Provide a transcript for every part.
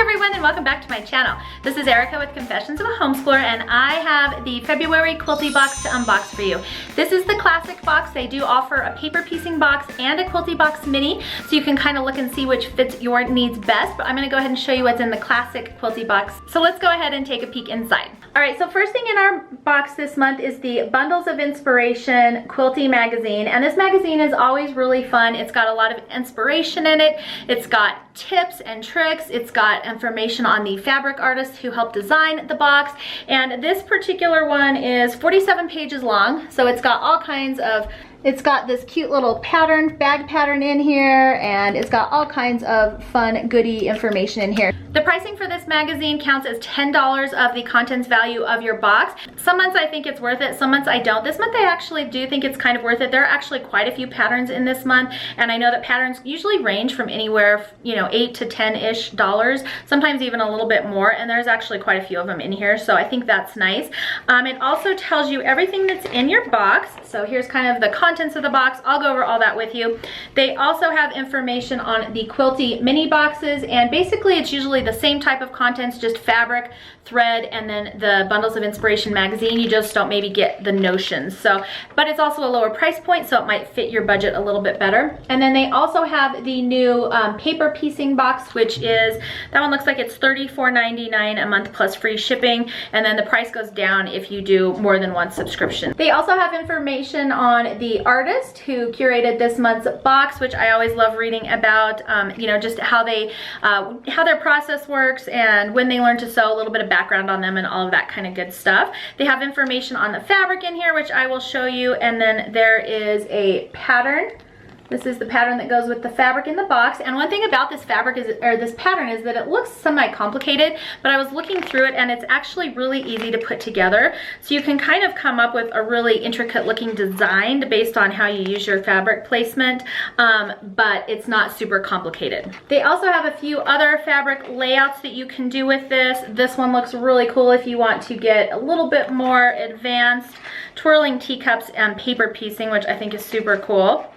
everyone, and welcome back to my channel. This is Erica with Confessions of a Homeschooler, and I have the February Quilty box to unbox for you. This is the classic box. They do offer a paper piecing box and a Quilty box mini, so you can kind of look and see which fits your needs best, but I'm gonna go ahead and show you what's in the classic Quilty box. So let's go ahead and take a peek inside. All right, so first thing in our box this month is the Bundles of Inspiration Quilty magazine, and this magazine is always really fun. It's got a lot of inspiration in it. It's got tips and tricks. It's got information on the fabric artists who helped design the box, and this particular one is 47 pages long, so it's got all kinds of, it's got this cute little pattern, bag pattern in here, and it's got all kinds of fun, goody information in here. The pricing for this magazine counts as $10 of the contents value of your box. Some months I think it's worth it, some months I don't. This month I actually do think it's kind of worth it. There are actually quite a few patterns in this month, and I know that patterns usually range from anywhere, you know, $8 to $10-ish, sometimes even a little bit more, and there's actually quite a few of them in here, so I think that's nice. It also tells you everything that's in your box, so here's kind of the contents of the box. I'll go over all that with you. They also have information on the Quilty mini boxes, and basically it's usually the same type of contents, just fabric, thread, and then the Bundles of Inspiration magazine. You just don't maybe get the notions. So, but it's also a lower price point, so it might fit your budget a little bit better. And then they also have the new paper piecing box, which is, that one looks like it's $34.99 a month plus free shipping, and then the price goes down if you do more than one subscription. They also have information on the artist who curated this month's box, which I always love reading about, you know, just how they, how their process works and when they learn to sew, a little bit of background on them and all of that kind of good stuff. They have information on the fabric in here, which I will show you, and then there is a pattern. This is the pattern that goes with the fabric in the box. And one thing about this fabric is, or this pattern, is that it looks semi-complicated, but I was looking through it and it's actually really easy to put together. So you can kind of come up with a really intricate looking design based on how you use your fabric placement, but it's not super complicated. They also have a few other fabric layouts that you can do with this. This one looks really cool if you want to get a little bit more advanced twirling teacups and paper piecing, which I think is super cool.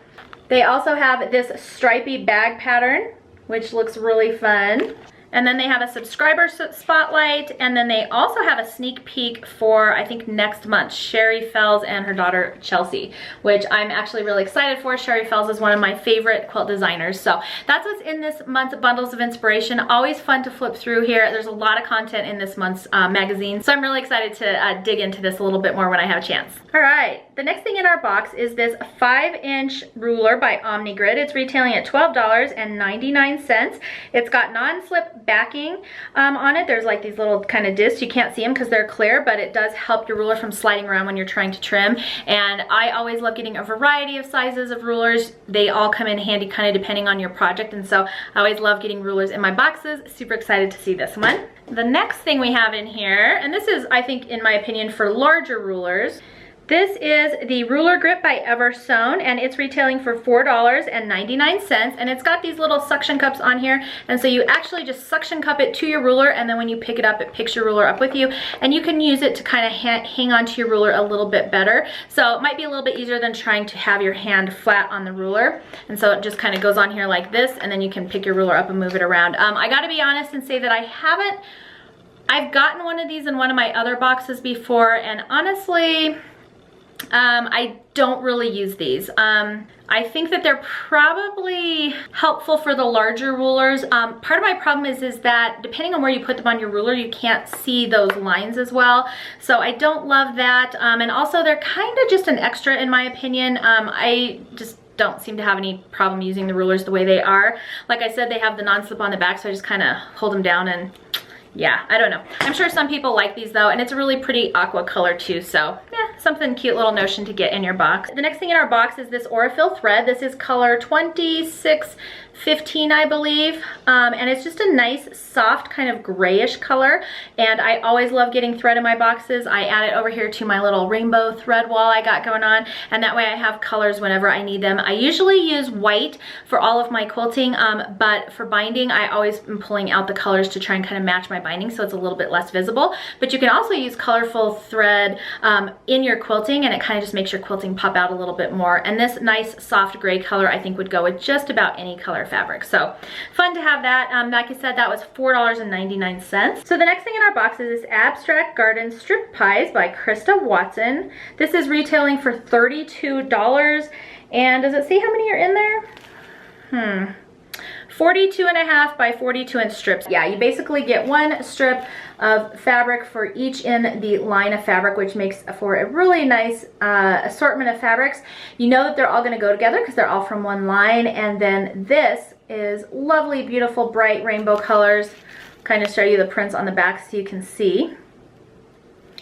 They also have this stripy bag pattern, which looks really fun. And then they have a subscriber spotlight, and then they also have a sneak peek for, I think, next month, Sherry Fells and her daughter Chelsea, which I'm actually really excited for. Sherry Fells is one of my favorite quilt designers. So that's what's in this month's Bundles of Inspiration. Always fun to flip through here. There's a lot of content in this month's magazine, so I'm really excited to dig into this a little bit more when I have a chance. All right, the next thing in our box is this 5-inch ruler by Omnigrid. It's retailing at $12.99. It's got non-slip backing on it. There's like these little kind of discs. You can't see them because they're clear, but it does help your ruler from sliding around when you're trying to trim. And I always love getting a variety of sizes of rulers. They all come in handy kind of depending on your project, and so I always love getting rulers in my boxes. Super excited to see this one. The next thing we have in here, and this is, I think, in my opinion, for larger rulers. This is the Ruler Grip by Ever Sewn, and it's retailing for $4.99, and it's got these little suction cups on here, and so you actually just suction cup it to your ruler, and then when you pick it up, it picks your ruler up with you, and you can use it to kind of hang onto your ruler a little bit better. So it might be a little bit easier than trying to have your hand flat on the ruler, and so it just kind of goes on here like this, and then you can pick your ruler up and move it around. I gotta be honest and say that I've gotten one of these in one of my other boxes before, and honestly, I don't really use these. I think that they're probably helpful for the larger rulers. Part of my problem is that depending on where you put them on your ruler, you can't see those lines as well. So I don't love that. And also they're kind of just an extra in my opinion. I just don't seem to have any problem using the rulers the way they are. Like I said, they have the non-slip on the back, so I just kind of hold them down and yeah, I don't know. I'm sure some people like these though, and it's a really pretty aqua color too, so yeah, something cute little notion to get in your box. The next thing in our box is this Aurifil thread. This is color 2615, I believe, and it's just a nice soft kind of grayish color, and I always love getting thread in my boxes. I add it over here to my little rainbow thread wall I got going on, and that way I have colors whenever I need them. I usually use white for all of my quilting, but for binding I always am pulling out the colors to try and kind of match my binding, so it's a little bit less visible. But you can also use colorful thread in your quilting, and it kind of just makes your quilting pop out a little bit more. And this nice soft gray color I think would go with just about any color fabric. So fun to have that. Like I said, that was $4.99. So the next thing in our box is this Abstract Garden Strip Pies by Krista Watson. This is retailing for $32. And does it say how many are in there? 42.5 by 42 inch strips. Yeah, you basically get one strip of fabric for each in the line of fabric, which makes for a really nice assortment of fabrics. You know that they're all going to go together because they're all from one line. And then this is lovely, beautiful, bright rainbow colors. Kind of show you the prints on the back so you can see.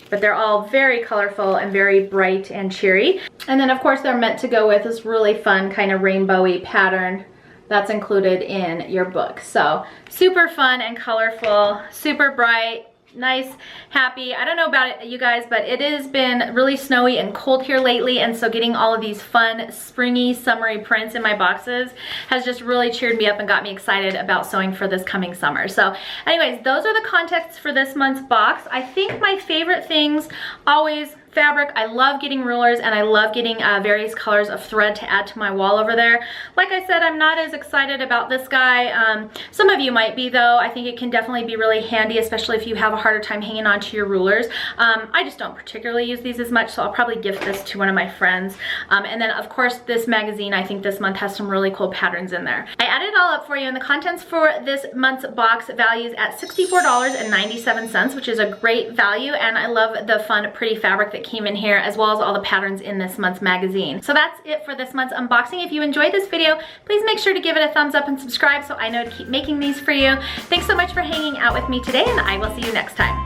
But they're all very colorful and very bright and cheery. And then of course they're meant to go with this really fun kind of rainbowy pattern that's included in your book. So super fun and colorful, super bright, nice, happy. I don't know about it, you guys, but it has been really snowy and cold here lately, and so getting all of these fun, springy, summery prints in my boxes has just really cheered me up and got me excited about sewing for this coming summer. So anyways, those are the contexts for this month's box. I think my favorite things always fabric. I love getting rulers, and I love getting various colors of thread to add to my wall over there. Like I said, I'm not as excited about this guy. Some of you might be though. I think it can definitely be really handy, especially if you have a harder time hanging on to your rulers. I just don't particularly use these as much, so I'll probably gift this to one of my friends. And then of course this magazine, I think this month has some really cool patterns in there. I added it all up for you, and the contents for this month's box values at $64.97, which is a great value, and I love the fun, pretty fabric that came in here, as well as all the patterns in this month's magazine. So that's it for this month's unboxing. If you enjoyed this video, please make sure to give it a thumbs up and subscribe so I know to keep making these for you. Thanks so much for hanging out with me today, and I will see you next time.